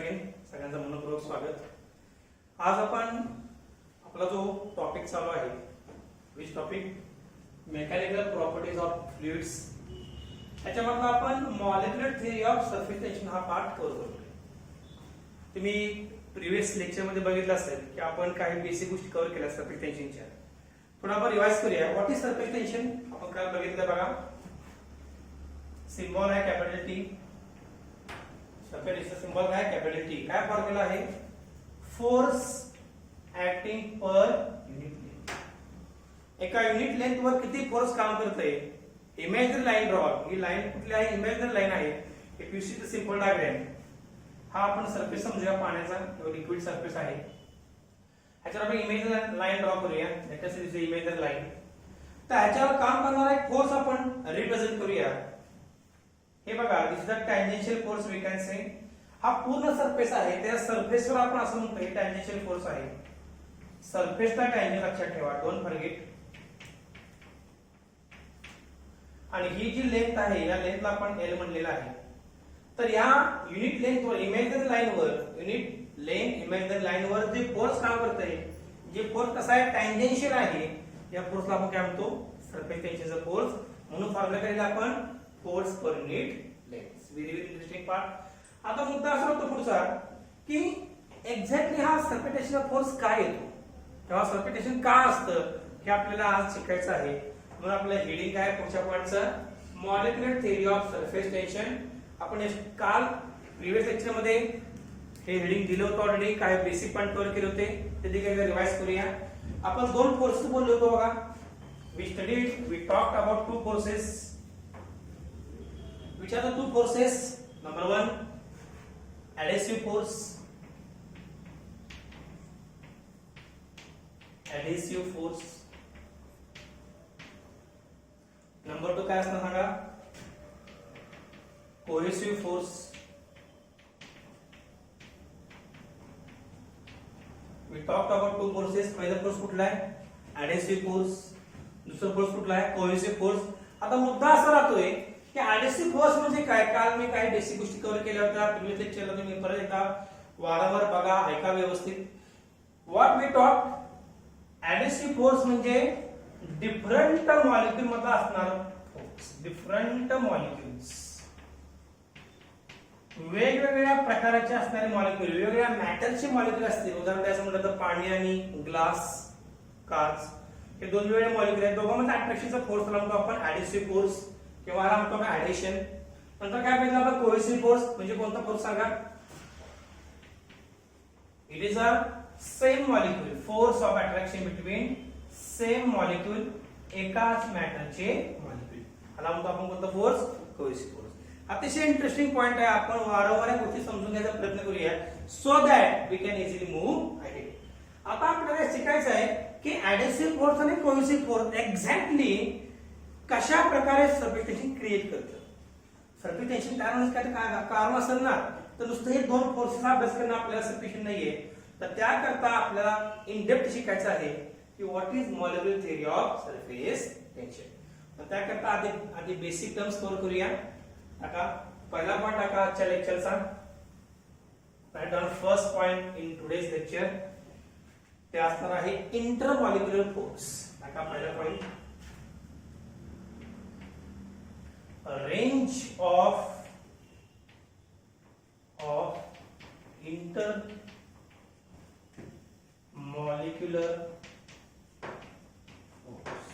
Again सगळ्यांचं मनपूर्वक स्वागत. आज आपण आपला जो टॉपिक चालू आहे, which topic, mechanical properties of fluids, त्याच्यामधला आपण molecular theory of surface tension हा पार्ट कव्हर करतोय. तुम्ही प्रिव्हियस लेक्चर मध्ये बघितलं असेल की आपण काही बेसिक गोष्टी कव्हर केल्या सरफेस टेन्शनच्या. थोडं आपण रिवाइज करूया. What is surface tension? आपण काय बघितलं बघा. सिम्बॉल आहे capital T. Surface tension symbol काय? Capital T. काय फॉर्म्युला आहे? Force acting per unit length. एका युनिट लेंथ वर किती फोर्स काम करते? Imaginary line draw. ही लाईन कुठली आहे? इमेजिनरी लाईन आहे. If you see the simple diagram, हा आपण सरफेस समजूया पाण्याचा किंवा लिक्विड सरफेस आहे. ह्याच्यावर आपण इमेजिनरी लाईन ड्रॉ करूया. ह्याच्यात दिसते इमेजिनरी लाईन. तर ह्याच्यावर काम करणारा एक फोर्स आपण रिप्रेझेंट करूया. हे बघा, this is the tangential force we can say. हा पूर्ण सरफेस आहे, त्या सरफेसवर आपण असं म्हणतो हे टँजेन्शियल फोर्स आहे. सरफेसला टँजेंट लक्षात ठेवा, डोंट फॉरगेट. आणि ही जी लेंथ आहे, या लेंथला आपण एल म्हणलेला आहे. तर या युनिट लेंथवर, इमेजिनरी लाईनवर, युनिट लेंथ इमेजिनरी लाईनवर जे फोर्स काम करते, जे फोर्स कसा आहे? टँजेन्शियल आहे. या फोर्सला आपण काय म्हणतो? सरफेस टेन्शनचा फोर्स. म्हणून फॉर्म्युला केलेला आपण force per unit length. Very very interesting part. आता मुद्दा असा होतो पुढचा की एक्झॅक्टली हा सरफेस टेन्शनचा फोर्स काय येतो, तेव्हा सरफेस टेन्शन का असतं, हे आपल्याला आज शिकायचं आहे. म्हणून आपलं हेडिंग काय पुढच्या पॉइंटचं? Molecular theory of surface tension. आपण काल प्रिव्हियस लेक्चर मध्ये हे हेडिंग दिलं होतं ऑलरेडी. काय बेसिक पॉइंट कव्हर केले होते ते देखील रिवाइज करूया. आपण दोन फोर्स बोललो होतो बघा. We talked about two forces. Which are the two forces? Number one, adhesive force. Adhesive force. Number two काय असणार सांगा? Cohesive force. We talked about two forces. पहिला फोर्स कुठला आहे? Adhesive force. दुसरा फोर्स कुठला आहे? Cohesive force. आता मुद्दा असा राहतोय की ऍडेसिव्ह फोर्स म्हणजे काय? काल मी काही बेसिक गोष्टी कव्हर केल्या होत्या. प्रिव्हियस लेक्चरला तुम्ही परत एकदा वारंवार बघा, ऐका व्यवस्थित. What we talk? Adhesive force म्हणजे डिफरंट मॉलिक्यूल मध्ये असणार फोर्स. डिफरंट मॉलिक्युल्स, वेगवेगळ्या प्रकारचे असणारे मॉलिक्यूल, वेगवेगळ्या मॅटरचे मॉलिक्यूल असतील. उदाहरण द्यायचं म्हटलं तर पाणी आणि ग्लास, काच, हे दोन वेगवेगळे मॉलिक्यूल आहेत. दोघांमध्ये अट्रॅक्शनचा फोर्स म्हणतो आपण ऍडेसिव्ह फोर्स किंवा म्हणतो आपण ऍडिशन. नंतर काय पाहिजे आपण? Cohesive force. म्हणजे कोणता फोर्स सांगा? It is a same molecule, force of attraction between same molecule, एकाच मॅटरचे मॉलिक्यूल. याला म्हणतो आपण कोणता फोर्स? Cohesive force. अतिशय इंटरेस्टिंग पॉइंट आहे. आपण वारंवार या गोष्टी समजून घ्यायचा प्रयत्न करूया so that we can easily move ahead. आता आपल्याला शिकायचं आहे की ऍडेसिव्ह फोर्स आणि कोहेसिव्ह फोर्स एक्झॅक्टली कशा प्रकारे सरफेस टेन्शन क्रिएट करतं. सरफेस टेन्शन कारण असेल ना, तर नुसतं हे दोन फोर्सेसचा अभ्यास करणं आपल्याला सफिशियंट नाहीये. तर त्याकरता आपल्याला इन डेप्थ शिकायचं आहे की what is molecular theory of surface tension. तर त्याकरता आधी बेसिक टर्म्स कव्हर करूया. टाका पहिला पॉइंट, टाका आजच्या लेक्चरचा. Right down first point in today's lecture. ते असणार आहे इंटरमॉलिक्युलर फोर्स. टाका पहिला point. A range of intermolecular force.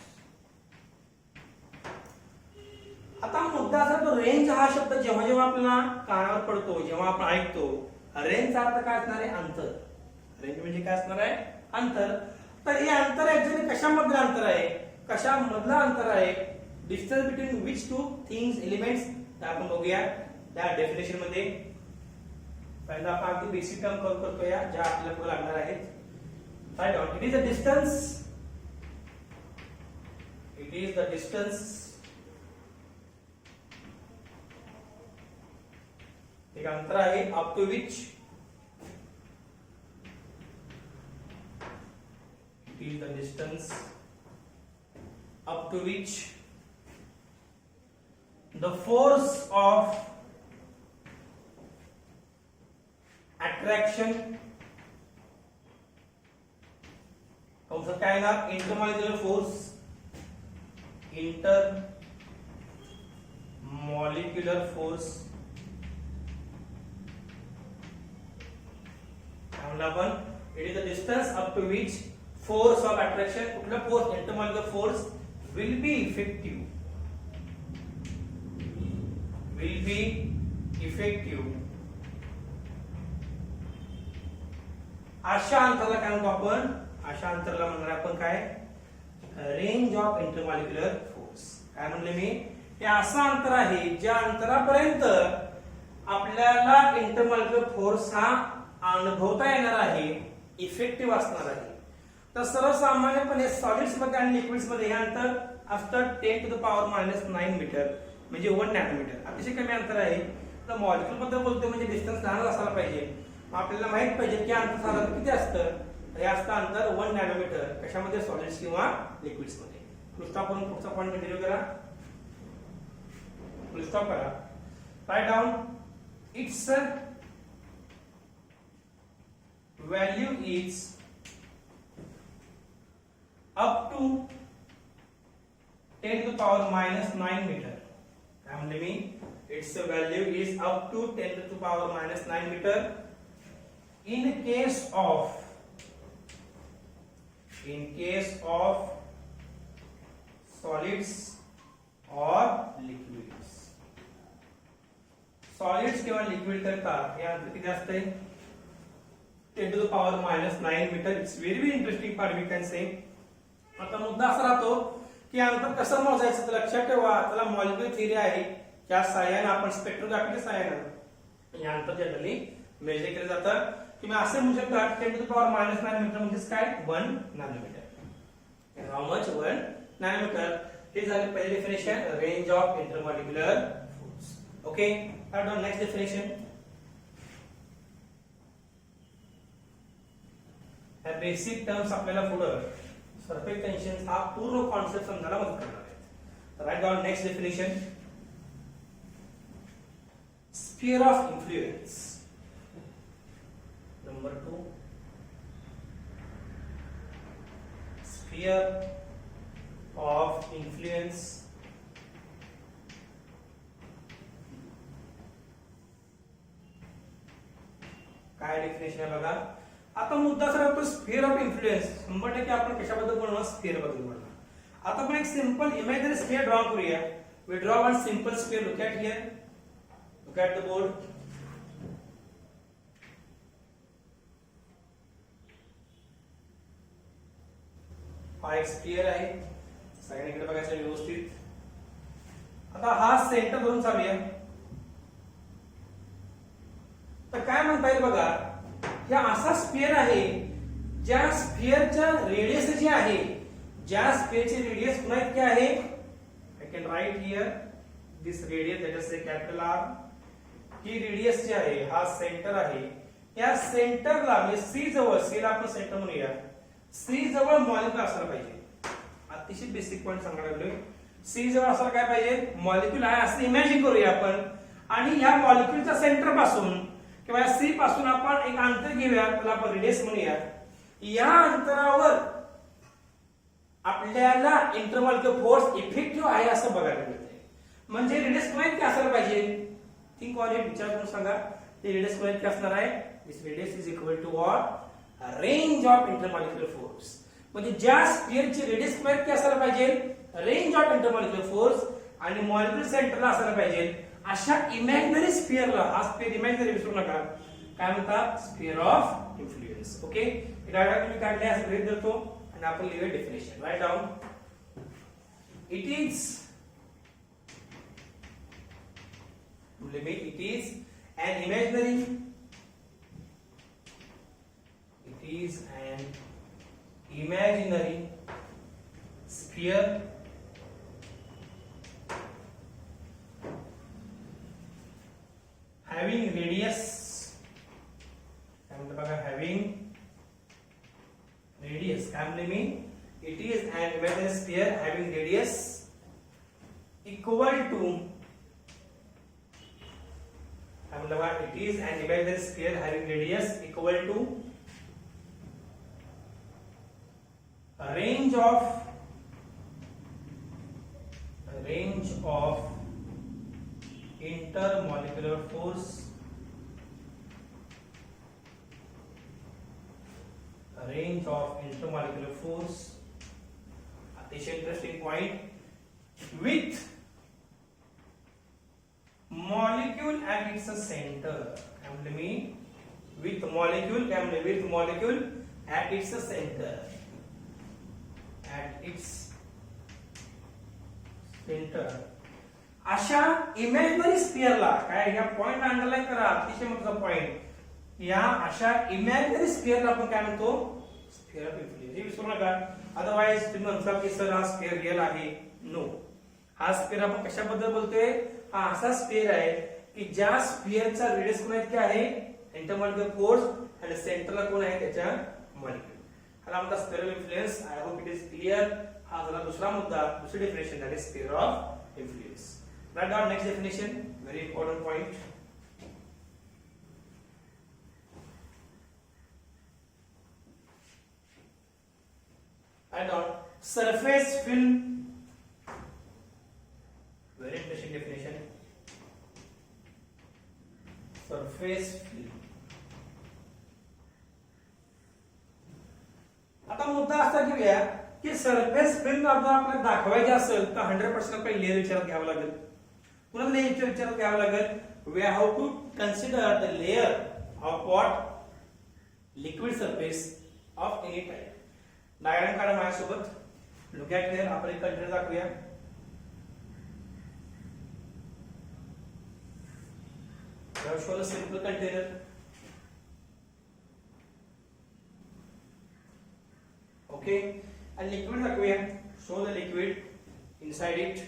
आता मुद्दा असा, तो रेंज हा शब्द जेव्हा जेव्हा आपल्याला कानावर पडतो, जेव्हा आपण ऐकतो, रेंजचा अर्थ काय असणार आहे? अंतर. रेंज म्हणजे काय असणार आहे? अंतर. तर हे अंतर ऍक्च्युअली कशामधलं अंतर आहे? कशामधलं अंतर आहे? Distance between which two things, elements, आपण बघूया त्या डेफिनेशन मध्ये. पहिला आपण अगदी बेसिक टर्म कव्हर करतो या, ज्या आपल्याला पुढे लागणार आहेत. Right on. It is a distance. It is the distance. एक अंतर आहे up to which it is the distance up to which the force of attraction कंसात काय येणार इंटरमॉलिक्युलर फोर्स म्हणलं आपण it is the distance up to which force of attraction कुठला फोर्स intermolecular force will be effective अशा अंतराला काय म्हणतो आपण अशा अंतराला म्हणणार आपण काय रेंज ऑफ इंटरमॉलिक्युलर फोर्स काय म्हणले मी हे असं अंतर आहे ज्या अंतरापर्यंत आपल्याला इंटरमॉलिक्युलर फोर्स हा अनुभवता येणार आहे इफेक्टिव्ह असणार आहे तर सर्वसामान्यपणे सॉलिड्स मध्ये आणि लिक्विड्स मध्ये हे अंतर असतं 10 to the power -9 मीटर म्हणजे 1 नॅनोमीटर अतिशय कमी अंतर आहे तर मॉलिक्युल बद्दल बोलतो म्हणजे डिस्टन्स लहान असायला पाहिजे आपल्याला माहित पाहिजे की अंतर साधारण किती असतं हे असतं अंतर 1 नॅनोमीटर कशामध्ये सॉलिड्स किंवा लिक्विड्स मध्ये फुल स्टॉप करून पुढचा पॉइंट कंटिन्यू करा फुल स्टॉप करा write down it's value is up to 10 to the power -9 meter. काय म्हणले मी its value is up to 10 to the power -9 meter in case of solids or liquids. Solids किंवा liquid करता हे अंतर किती असते 10 to the power -9 metre it's very interesting part we can say आता मुद्दा असा राहतो की अंतर कसं मोजायचं तर लक्षात ठेवा त्याला मॉलिक्युलर थिअरी आहे त्या सहाय्याने आपण स्पेक्ट्रोग्राफीच्या सहाय्याने हे अंतर जनरली मेजर केलं जातं तुम्ही असे म्हणू शकता 10 to the power -9 मीटर म्हणजे काय 1 नॅनोमीटर हाऊ मच 1 नॅनोमीटर हे झाले पहिले definition range of intermolecular force okay आता नेक्स्ट डेफिनेशन ह्या बेसिक टर्म्स आपल्याला पुढे सरफेस टेन्शन हा पूर्ण कॉन्सेप्ट समजायला मदत करणार आहे write down next definition sphere of influence number 2 sphere of influence काय डेफिनेशन आहे बघा आता मुद्दा सर होतो स्फियर ऑफ इन्फ्लुएन्स 100% आपण कशाबद्दल बोलणार स्फियर बद्दल बोलणार आता आपण एक सिंपल इमॅजिनरी स्फियर ड्रॉ करूया we draw one simple sphere look at here look at the board हा एक स्फियर आहे सगळ्यांकडे बघायचं व्यवस्थित आता हा सेंटर धरून चालूया तर काय म्हणता येईल बघा हे असा स्फियर आहे ज्या स्फियरच्या रेडियस जी आहे ज्या स्फियरची रेडियस पुन्हा इतकी आहे I can write here this radius that is a capital R ही रेडियस जी आहे हा सेंटर आहे या सेंटरला म्हणजे सी जवळ सी ला आपण सेंटर म्हणूया सी जवळ मॉलिक्युल असायला पाहिजे अतिशय बेसिक पॉइंट सांगायला लागलोय सी जवळ असायला काय पाहिजे मॉलिक्युल आहे असं इमॅजिन करूया आपण आणि ह्या मॉलिक्युलच्या सेंटर पासून किंवा सी पासून आपण एक अंतर घेऊया त्याला आपण रेडियस म्हणूया या अंतरावर आपल्याला इंटरमॉलिक्युलर फोर्स इफेक्टिव्ह आहे असं बघायला मिळते म्हणजे रेडियस किती असायला पाहिजे थिंक ऑन इट विचार करून सांगा ते रेडियस किती असणार आहे this radius is equal to what range of intermolecular force म्हणजे ज्या स्फियरची रेडियस किती असायला पाहिजे रेंज ऑफ इंटरमॉलिक्युलर फोर्स आणि मॉलिक्युलर सेंटरला असायला पाहिजे अशा इमॅजिनरी स्फियरला हा स्फियर इमॅजिनरी विसरू नका काय म्हणतात sphere of influence okay direct तुम्ही काढले असं गृहीत धरतो आणि आपण लिहूया definition write down it is an imaginary sphere having radius it is an imaginary sphere having radius equal to म्हटलं बघा it is an imaginary sphere having radius equal to range of intermolecular force अतिशय interesting point with molecule at its center with molecule at its center अशा imaginary स्फिअरला काय या point underline करा अतिशय महत्त्वाचा point या अशा इमॅजिनरी स्फिअरला आपण काय म्हणतो स्फिअर ऑफ इन्फ्लुएन्स हे विसरू नका अदरवाइज तुम्ही म्हणता की सर हा स्फिअर रिअल आहे नो हा स्फिअर आपण कशाबद्दल बोलतोय हा असा स्फिअर आहे की ज्या स्फिअरचा रेडियस कोण आहे आहे इंटरमॉलिक्युलर फोर्स आणि सेंटरला कोण आहे त्याच्या मॉलिक्युल हाला म्हणतात sphere of influence I hope it is clear हा झाला दुसरा मुद्दा दुसरी डेफिनेशन झाली sphere of influence write down next definition very important point write down surface film very interesting definition surface film आता मुद्दा असा घेऊया की सरफेस फिल्म आपल्याला दाखवायची असेल तर 100% आपल्याला लेयर विचारात घ्यावं लागेल पुन्हा लेयर विचारात घ्यावं लागेल we have to consider the layer of what liquid surface of any type diagram काढा माझ्यासोबत look at here आपण एक container दाखवूया I have shown a simple container. Okay, and liquid dakhvuya. Show the liquid inside it.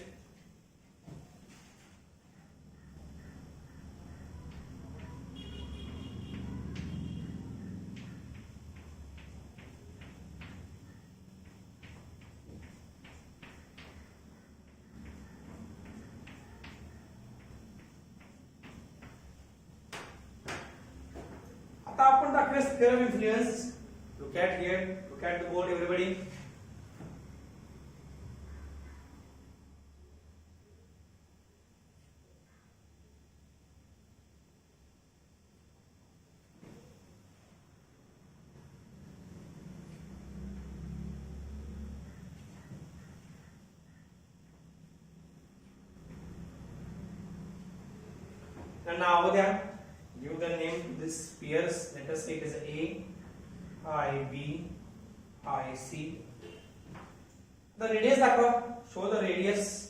आता आपण दाखवूया sphere of influence look at here look at the board everybody नाव द्या give the name to this spheres let us say it is A I B I C the radius दाखवा show the radius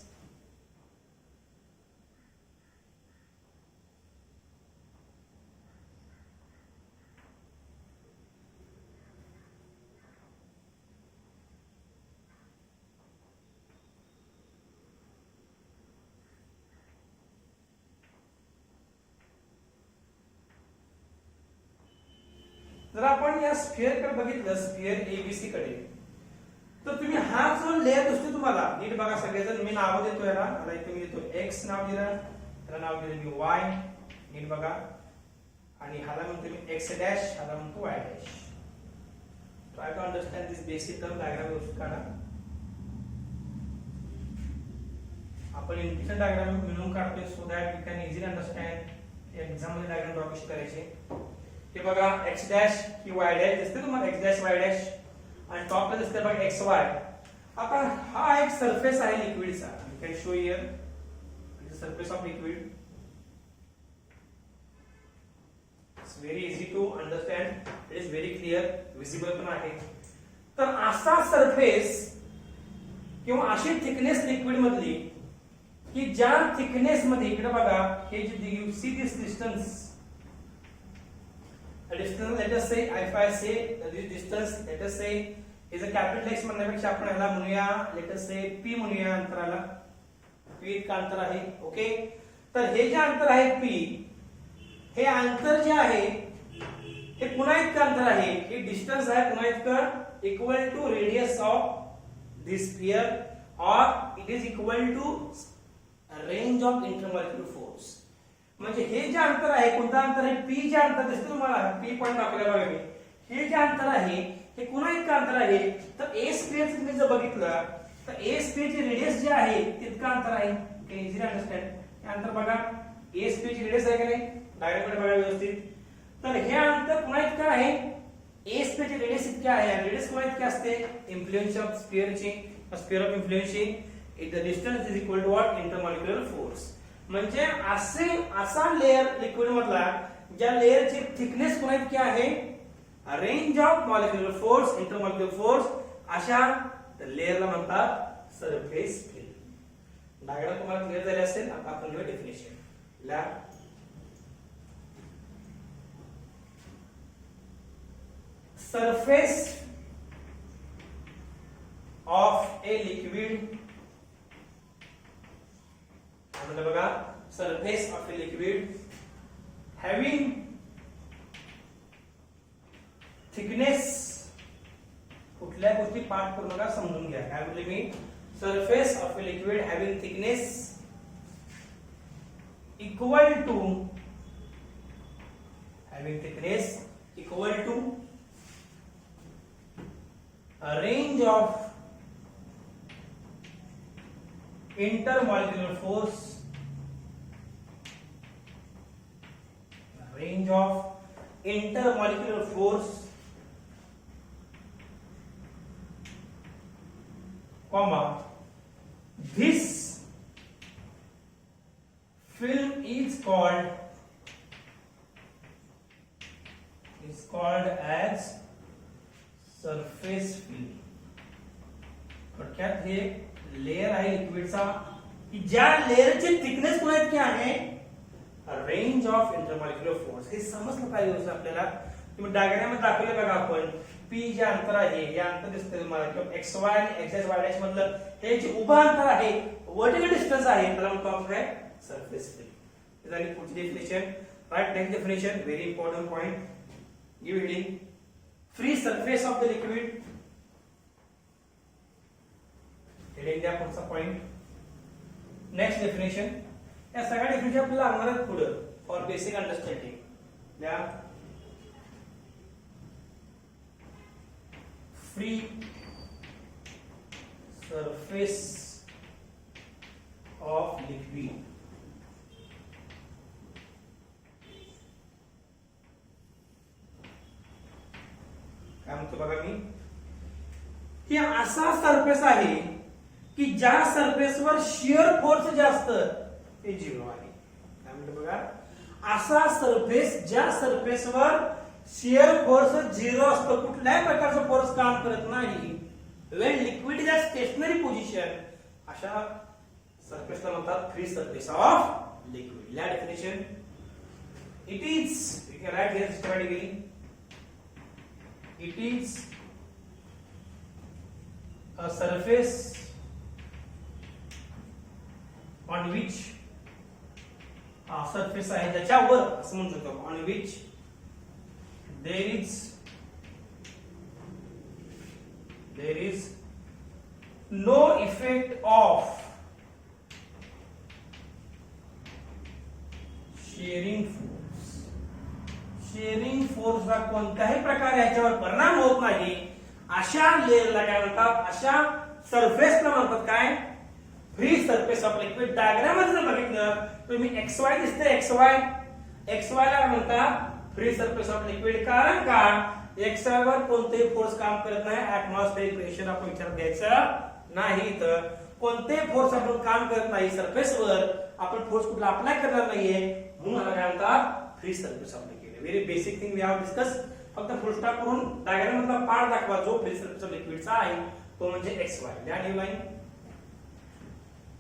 जर आपण या sphere कडे बघितलं sphere ABC कडे तर तुम्ही हा जो लेयर दिसतो तुम्हाला नीट बघा सगळेजण मी नाव देतो याला आता इथे मी देतो एक्स नाव दिलं याला नाव दिलं मी वाय नीट बघा आणि ह्याला म्हणतो मी एक्स डॅश ह्याला म्हणतो Y dash try to understand this basic term diagram व्यवस्थित काढा आपण इंटिग्रेशन डायग्राम मिळून काढतोय so that we can easily understand exam मध्ये डायग्राम ड्रॉ कशी करायचे हे बघा x डॅश की y डॅश दिसते तुम्हाला x डॅश y डॅश आणि टॉपला दिसते बघा x y आता हा एक सरफेस आहे लिक्विडचा you can show here it is surface of liquid it's very easy to understand it is very clear visible पण आहे तर असा सरफेस किंवा अशी थिकनेस लिक्विड मधली की ज्या थिकनेस मध्ये इकडे बघा हे जे you see this distance a distance let us say if I say this distance let us say is a capital X म्हणण्यापेक्षा आपण याला म्हणूया let us say P म्हणूया अंतराला P इतका अंतर आहे ओके तर हे जे अंतर आहे P हे अंतर जे आहे हे पुन्हा इतकं अंतर आहे हे डिस्टन्स आहे पुन्हा इतकं equal to radius of this sphere और it is equal to range of intermolecular force म्हणजे हे जे अंतर आहे, कोणतं अंतर आहे, पी जे अंतर दिसतं तुम्हाला, पी पॉईंट दाखवलेला बघा मी, हे जे अंतर आहे हे कुणा इतकं अंतर आहे, तर ए स्क्वेअर तुम्ही जर बघितलं तर ए स्क्वेअरचे रेडियस जे आहे तितकं अंतर आहे. Okay, easily understand. हे अंतर बघा, ए स्क्वेअरची रेडियस आहे का नाही, डायग्राम कडे बघा व्यवस्थित. तर हे अंतर कुणा इतकं आहे, ए स्क्वेअरची रेडियस इतकी आहे, आणि रेडियस कुणा इतकी असते, इन्फ्लुएन्स ऑफ स्फिअरची, स्फिअर ऑफ इन्फ्लुएन्सची, it the distance is equal to what, intermolecular force. म्हणजे असा लेअर लिक्विड मधला ज्या लेअरची थिकनेस कुणा इतकी आहे, range of molecular force, intermolecular force, अशा लेअरला म्हणतात सरफेस फिल्म. डायग्राम तुम्हाला क्लिअर झाले असेल. आता आपण घेऊ definition. Surface of a liquid, म्हणजे बघा, surface of a liquid having thickness, कुठल्या गोष्टी पाठ करू नका, समजून घ्या. काय म्हटले मी, surface of a liquid having thickness equal to, having thickness equal to a range of intermolecular force, range of intermolecular force, comma, this film is called as surface film. थोडक्यात हे लेअर आहे लिक्विडचा की ज्या लेअरची थिकनेस कुणा इतकी आहे, range of intermolecular force. हे समजलं पाहिजे आपल्याला. तुम्ही डायग्राम मध्ये दाखवले बघा, आपण पी जे अंतर आहे, हे अंतर दिसतंय तुम्हाला, किंवा एक्स वाय आणि एक्स एस वाय डॅश मधलं हे जे उभं अंतर आहे, वर्टिकल डिस्टन्स आहे, त्याला म्हणतो आपण काय, सरफेस फिल्म. झाली पुढची definition. Right, next definition, very important point. Give heading free surface of the liquid. Heading द्या पुढचा पॉइंट. Next definition. या सगळ्या डेफिनेशन आपल्याला लागणार आहेत पुढे फॉर बेसिक अंडरस्टँडिंग. द्या फ्री सरफेस ऑफ लिक्विड. काय म्हणतो बघा मी, की असा सरफेस आहे की ज्या सरफेसवर शिअर फोर्स जास्त, ते 0 आहे. काय म्हणतो बघा, असा सरफेस ज्या सरफेसवर शिअर फोर्स 0 असतो, कुठल्याही प्रकारचा फोर्स काम करत नाही, when liquid is at stationary position, अशा सरफेसला म्हणतात फ्री सरफेस ऑफ लिक्विड. या definition, it is, you can write here systematically, it is a surface on which, surface आहे ज्याच्यावर असं म्हणू शकतो, on which there is no effect of shearing force. Shearing फोर्सचा कोणत्याही प्रकारे याच्यावर परिणाम होत नाही, अशा लेअरला काय म्हणतात, अशा सरफेसला म्हणतात काय, free surface of liquid. Diagram मध्ये जर बघितलं तुम्ही एक्स वाय दिसते, एक्स वाय ला म्हणतात फ्री सरफेस ऑफ लिक्विड. कारण का, एक्स वाय वर कोणतेही फोर्स काम करत नाही, ऍटमॉस्फेरिक प्रेशर आपण विचारात घ्यायचं नाही. तर कोणतेही फोर्स आपण काम करत नाही सरफेसवर, आपण फोर्स कुठला अप्लाय करणार नाहीये, म्हणून काय म्हणतात free surface of liquid. Very basic thing we have discuss. फक्त फुल स्टॉप करून डायग्राम मधला पार्ट दाखवा जो फ्री सरफेस ऑफ लिक्विडचा आहे, तो म्हणजे एक्स वाय. द्या new line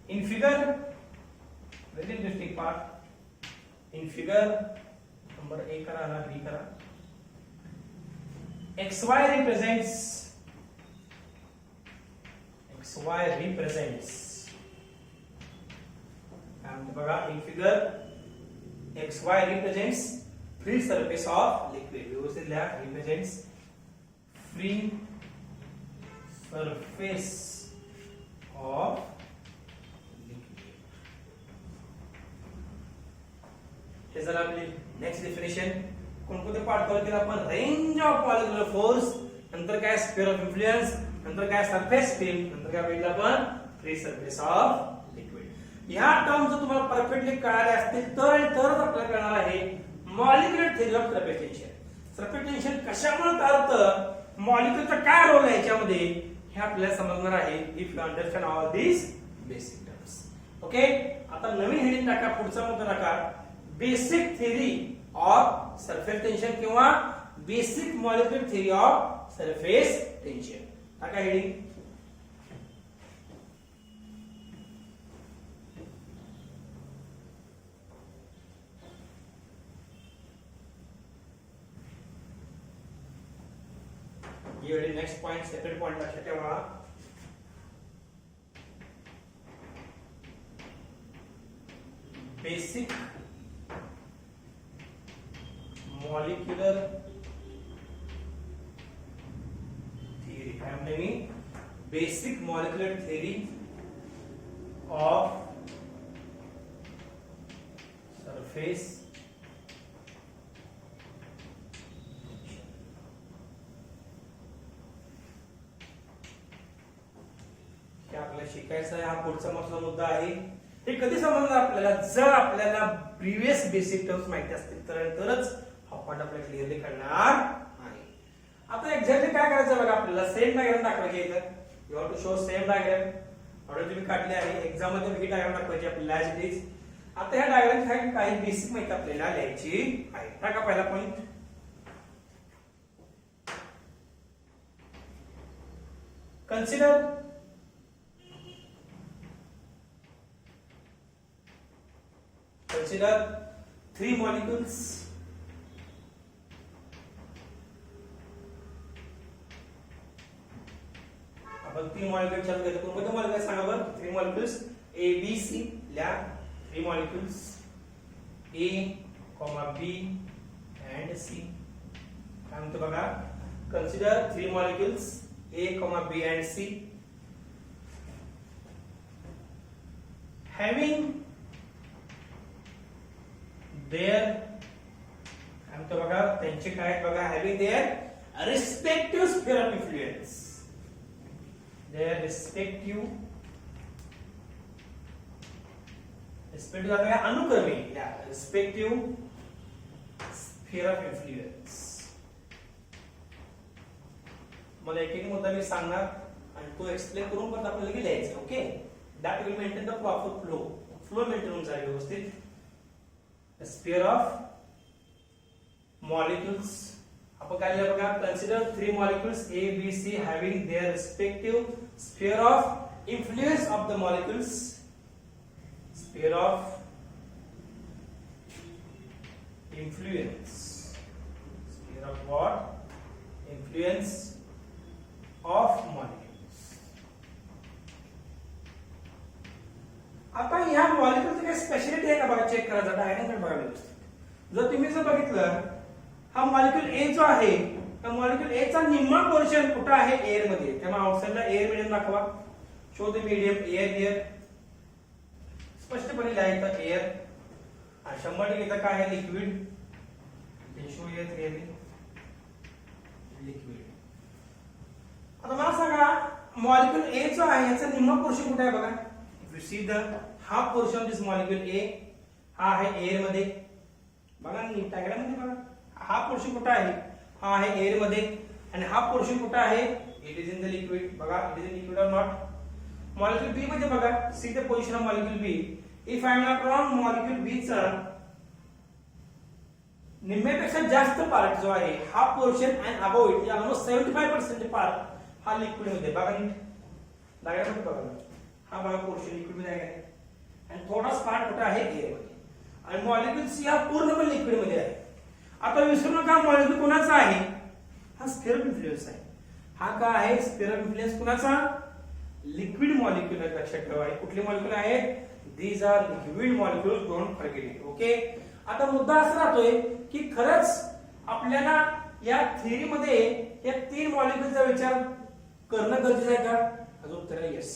in figure, very interesting part. In figure number A करा ना बी करा. एक्स वाय रिप्रेझेंट्स काय म्हणतो बघा, in figure x Y represents free surface of liquid. व्यवस्थित लिहा, represents free surface of liquid. झालं आपली नेक्स्ट डेफिनेशन. कोणकोणते पार्ट कव्हर केला आपण? रेंज ऑफ मॉलिक्युलर फोर्स, नंतर काय स्फिअर ऑफ इन्फ्लुएन्स, नंतर काय सरफेस फिल्म, नंतर काय बघितलं आपण? Free surface of liquid. ह्या टर्म जर तुम्हाला परफेक्टली कळाले असतील तर आणि तरच आपल्याला कळणार आहे molecular theory of surface tension. Surface tension कशामुळे चालतं, मॉलिक्युलचा काय रोल आहे याच्यामध्ये, हे आपल्याला समजणार आहे if you understand all this basic terms. Okay, आता नवीन हेडिंग टाका, पुढचा मुद्दा टाका basic theory of surface tension किंवा basic molecular theory of surface tension. टाका हेडिंग. ये नेक्स्ट पॉइंट, सेकंड पॉइंट लक्षात ठेवा. Basic molecular theory. काय म्हणते मी? Basic molecular theory of surface आपल्याला शिकायचा आहे. हा पुढचा महत्त्वाचा मुद्दा आहे. हे कधी समजणार आपल्याला? जर आपल्याला प्रिव्हियस बेसिक टर्म्स माहिती असतील तरच हा पॉइंट आपल्याला क्लिअरली कळणार आहे. आता एक्झॅक्टली काय करायचं बघा, आपल्याला सेम डायग्राम दाखवायची आहे. You have to show same diagram. Order तुम्ही काढली आहे, एक्झाम मध्ये ही डायग्राम दाखवायची आपल्याला ॲज इट इज. आता ह्या डायग्राम काही बेसिक माहिती आपल्याला लिहायची आहे. टाका पहिला पॉइंट. Consider three molecules आपण 3 molecules चालू घेतो. कोणते molecules सांगा बरं? 3 molecules A B C ल्या 3 molecules A, B and C. काय म्हणतो बघा? Consider 3 molecules A, B and C having their काय म्हणतो बघा, त्यांचे काय बघा, having their respective sphere of influence. Their respective अनुक्रमे या respective sphere of influence. मला एक एक मुद्दा मी सांगणार आणि तो एक्सप्लेन करून पण आपल्याला लिहायचं. Okay, that will maintain the proper flow maintain होऊन जाईल व्यवस्थित. स्फिअर ऑफ मॉलिक्युल्स आपण काय लिहिलं बघा, consider 3 molecules A, B, C having their respective sphere of influence of the molecules. Sphere of influence. Sphere of what? Influence of molecules. आता ह्या मॉलिक्युलची काही स्पेशालिटी आहे का बघा, चेक करायचं. डायग्राम बघा व्यवस्थित. जर तुम्ही जर बघितलं, हा मॉलिक्युल A जो आहे, त्या मॉलिक्युल A चा निम्मा पोर्शन कुठे आहे? एअर मध्ये. त्यामुळे आउटसाइडला एअर मीडियम दाखवा. Show the medium air here. स्पष्टपणे लिहायचं एअर. आणि 100% काय आहे? Liquid. Show here clearly liquid. आता मला सांगा, मॉलिक्युल A जो आहे याचा निम्मा पोर्शन कुठे आहे बघा. If you see the half portion of this molecule A, हा आहे एअर मध्ये. बघा नीट डायग्राम मध्ये बघा, हा पोर्शन कुठे आहे? हा आहे एअर मध्ये. आणि हा पोर्शन कुठे आहे? It is in the liquid. बघा, it is in liquid or not. Molecule B मध्ये बघा, see the position of molecule B. If I am not wrong, molecule B चा निम्म्यापेक्षा जास्त पार्ट जो आहे, हा portion and above it, almost 75% part हा लिक्विड मध्ये. बघा नीट डायग्राम मध्ये बघा, हा बघा पोर्शन लिक्विड मध्ये आहे आणि थोडाच पार्ट कुठे आहे? एअर मध्ये. आणि मॉलिक्युल सी हा पूर्णपणे लिक्विड मध्ये आहे. आता विसरू नका, मॉलिक्युल कोणाचा आहे? हा स्फिअर ऑफ इन्फ्लुएन्स आहे. हा काय आहे? स्फिअर ऑफ इन्फ्लुएन्स कोणाचा? Liquid molecule. लक्षात ठेवा, कुठले मॉलिक्युल आहेत? These are liquid molecules, don't forget it. Okay, आता मुद्दा असा राहतोय की खरंच आपल्याला या थिअरी मध्ये या 3 मॉलिक्युलचा विचार करणं गरजेचं आहे का? अजून उत्तर आहे येस.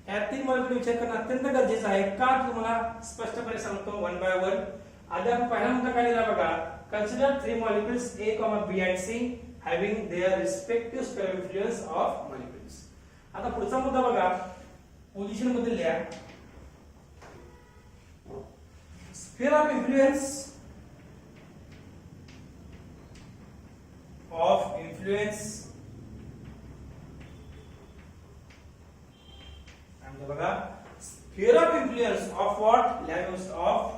या 3 मॉलिक्युल विचार करणं अत्यंत गरजेचं आहे. का? तुम्हाला स्पष्टपणे सांगतो वन बाय वन. आधी आपण पहिला मुद्दा काय दिला बघा, consider 3 molecules A, B and C having their respective sphere of influence of molecules. आता पुढचा मुद्दा बघा, पोझिशन मध्ये लिहा sphere of influence बघा, sphere of influence of what? Levels of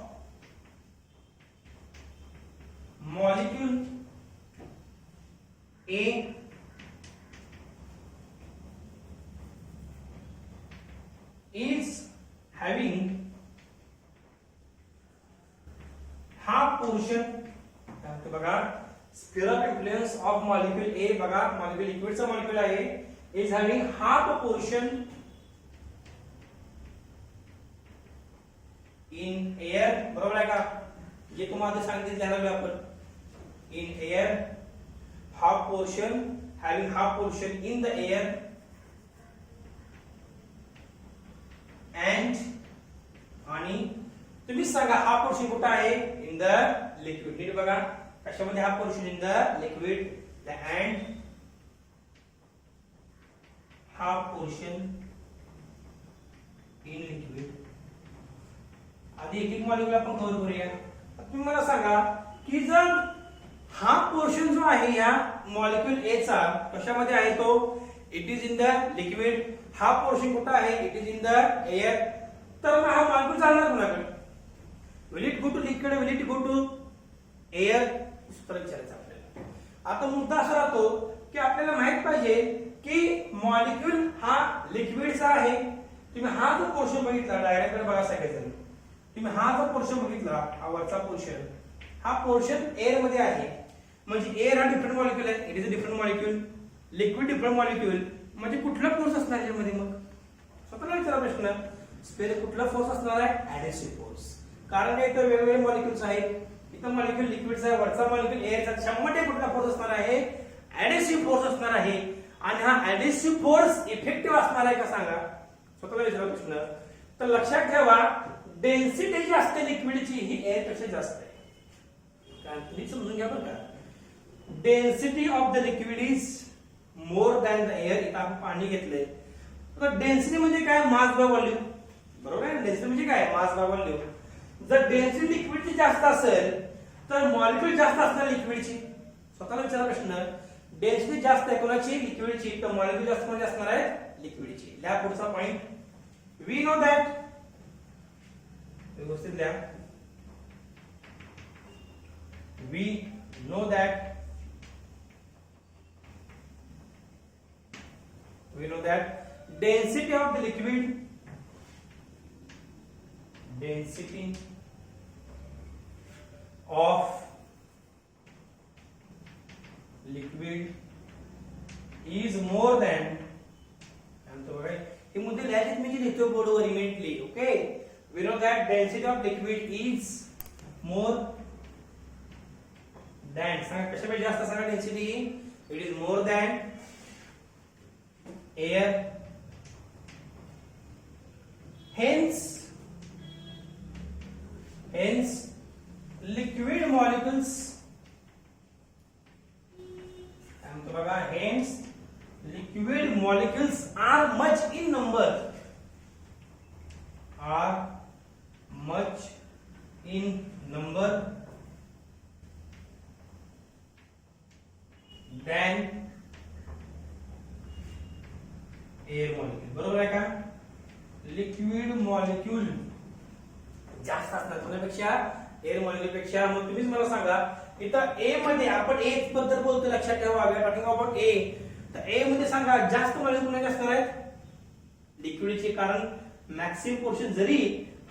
molecule A is having half portion. बघा, sphere of influence of molecule A, बघा molecule liquid चा molecule आहे, is having half portion in air. बरोबर आहे का? जे तुम्हाला सांगितले त्याला आपण in air, half portion, having half portion in the air and आणि तुम्ही सांगा हा पोर्शन कुठे आहे? In the liquid. नीट बघा कशामध्ये हा portion? In the liquid. The end हा पोर्शन इन लिक्विड. आधी एक एक मॉलिक्यूल आपण कव्हर करूया. तुम्ही मला सांगा की जर हा पोर्शन जो आहे या मॉलिक्यूल ए चा कशामध्ये आहे तो? It is in the liquid. हा पोर्शन कुठे आहे? It is in the air. तर मग हा मॉलिक्यूल चालणार कुणाकडे? Will it go to liquid, will it go to air? उत्तर विचारायचं आपल्याला. आता मुद्दा असा राहतो की आपल्याला माहित पाहिजे की मॉलिक्यूल हा लिक्विडचा आहे. तुम्ही हा जो पोर्शन बघितला डायरेक्ट बघा सगळेजण, तुम्ही हा जो पोर्शन बघितला हा वरचा पोर्शन, हा पोर्शन एअर मध्ये आहे. म्हणजे एअर हा डिफरंट मॉलिक्यूल आहे. It is a different molecule. Liquid different molecule. म्हणजे कुठला फोर्स असणार यामध्ये? मग स्वतःला विचारा प्रश्न, स्पेअर कुठला फोर्स असणार आहे? ऍडेसिव्ह फोर्स. कारण इथं वेगवेगळे मॉलिक्यूल्स आहेत. इथं मॉलिक्यूल लिक्विडचा आहे, वरचा मॉलिक्यूल एअरचा. 100% कुठला फोर्स असणार आहे? ऍडेसिव्ह फोर्स असणार आहे. आणि हा ऍडेसिव्ह फोर्स इफेक्टिव्ह असणार आहे का सांगा? स्वतःला विचारा प्रश्न. तर लक्षात ठेवा डेन्सिटी जी असते लिक्विडची ही एअर पेक्षा जास्त आहे. कारण तुम्ही समजून घ्या बरं का, density of the liquid is more than the air. इथं आपण पाणी घेतलंय तर डेन्सिटी म्हणजे काय? Mass by volume. बरोबर आहे. डेन्सिटी म्हणजे काय? Mass by volume. जर डेन्सिटी लिक्विडची जास्त असेल तर मॉलिक्यूल जास्त असणार लिक्विडची. स्वतःला विचारा प्रश्न, डेन्सिटी जास्त आहे कोणाची? लिक्विडची. तर मॉलिक्यूल जास्त म्हणजे असणार आहे लिक्विडची. लिहा पुढचा पॉइंट. वी नो दॅट, व्यवस्थित लिहा. We know that density of the liquid, density of liquid is more than, हे मुद्दे लिहायचे मी जे लिहितो बोर्डवर immediately. Okay, we know that density of liquid is more than, सांगा कशापेक्षा जास्त सांगा density? It is more than air. Hence liquid molecules, hence liquid molecules are much in number, than air molecule. बरोबर आहे का? लिक्विड मॉलिक्यूल जास्त असणार कोणापेक्षा? Air molecule पेक्षा. मग तुम्हीच मला सांगा इथं ए मध्ये आपण ए बद्दल बोलतो, लक्षात ठेवा. वी आर टॉकिंग अबाउट ए. तर ए मध्ये सांगा जास्त मॉलिक्यूल कोणाचे असणार आहेत? लिक्विडचे. कारण मॅक्सिमम पोर्शन जरी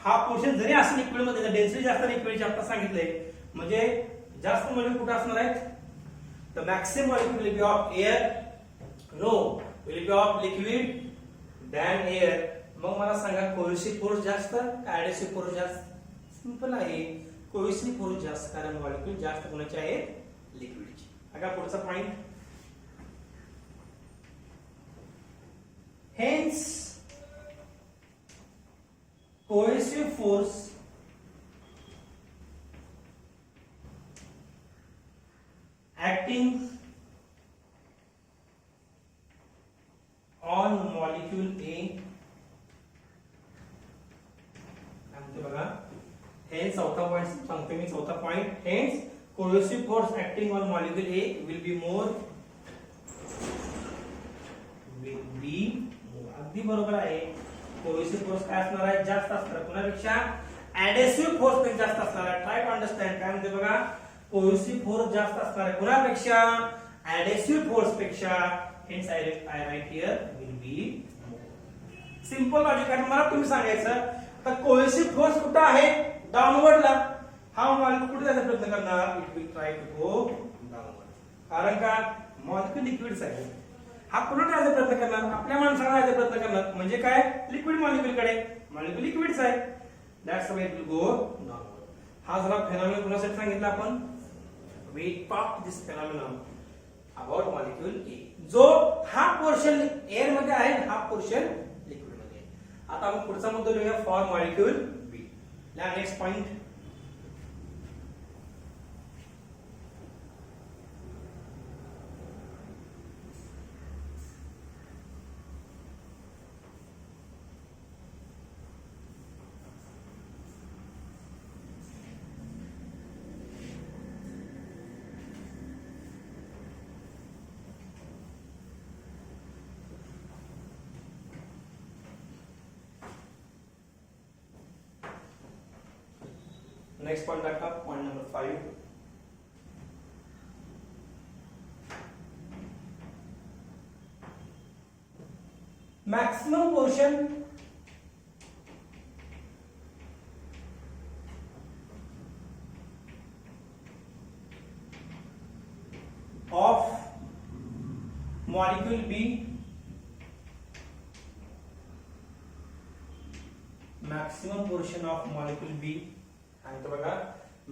हा पोर्शन जरी असं लिक्विड मध्ये तर डेन्सिटी जास्त लिक्विडची आता सांगितलंय. म्हणजे जास्त मॉलिक्यूल कुठे असणार आहेत? तर maximum molecule will be of air. No, will be of liquid than air. मग मला सांगा कोहेसिव्ह फोर्स जास्त का ऍडेसिव्ह फोर्स जास्त? सिंपल आहे, कोहेसिव्ह फोर्स जास्त. कारण मॉलिक्यूल जास्त कोणाचे आहेत? लिक्विडचे. आता पुढचा point. Hence cohesive force acting on molecule A, बघा हेन्स चौथा पॉइंट सांगतो मी, चौथा point, hence cohesive force acting on molecule A will be more, अगदी बरोबर आहे. कोहेसिव्ह फोर्स काय असणार आहे, जास्त असणार, कुणापेक्षा, ऍडेसिव्ह फोर्स पेक्षा जास्त असणार आहे. ट्राय टू अंडरस्टँड, काय म्हणते बघा, कोहेसिव्ह फोर्स जास्त असणार आहे कुणापेक्षा, ऍडेसिव्ह फोर्स पेक्षा, hence I write here will be more. Simple logic आहे. मला तुम्ही सांगायचं तर कोहेसिव्ह फोर्स कुठे आहे, डाऊनवर्डला. हा मॉलिक्यूल कुठे जायचा प्रयत्न करणार, it will try to go downward. कारण का मॉलिक्यूल लिक्विड्स आहे, हा पुन्हा जायचा प्रयत्न करणार, आपल्या माणसाला जायचा प्रयत्न करणार, म्हणजे काय, लिक्विड मॉलिक्यूल कडे. मॉलिक्यूल लिक्विड्स आहे, that's why it will go downward. हा जरा फेनॉमेनॉन कुणासाठी सांगितला आपण, we talk this phenomenon about molecule A. जो हा पोर्शन एअर मध्ये आहे, हा पोर्शन लिक्विड मध्ये. आता आपण पुढचा मुद्दा घेऊया, for molecule B. Next point, next point आता point number 5. Maximum portion of molecule B, maximum portion of molecule B, तो बघा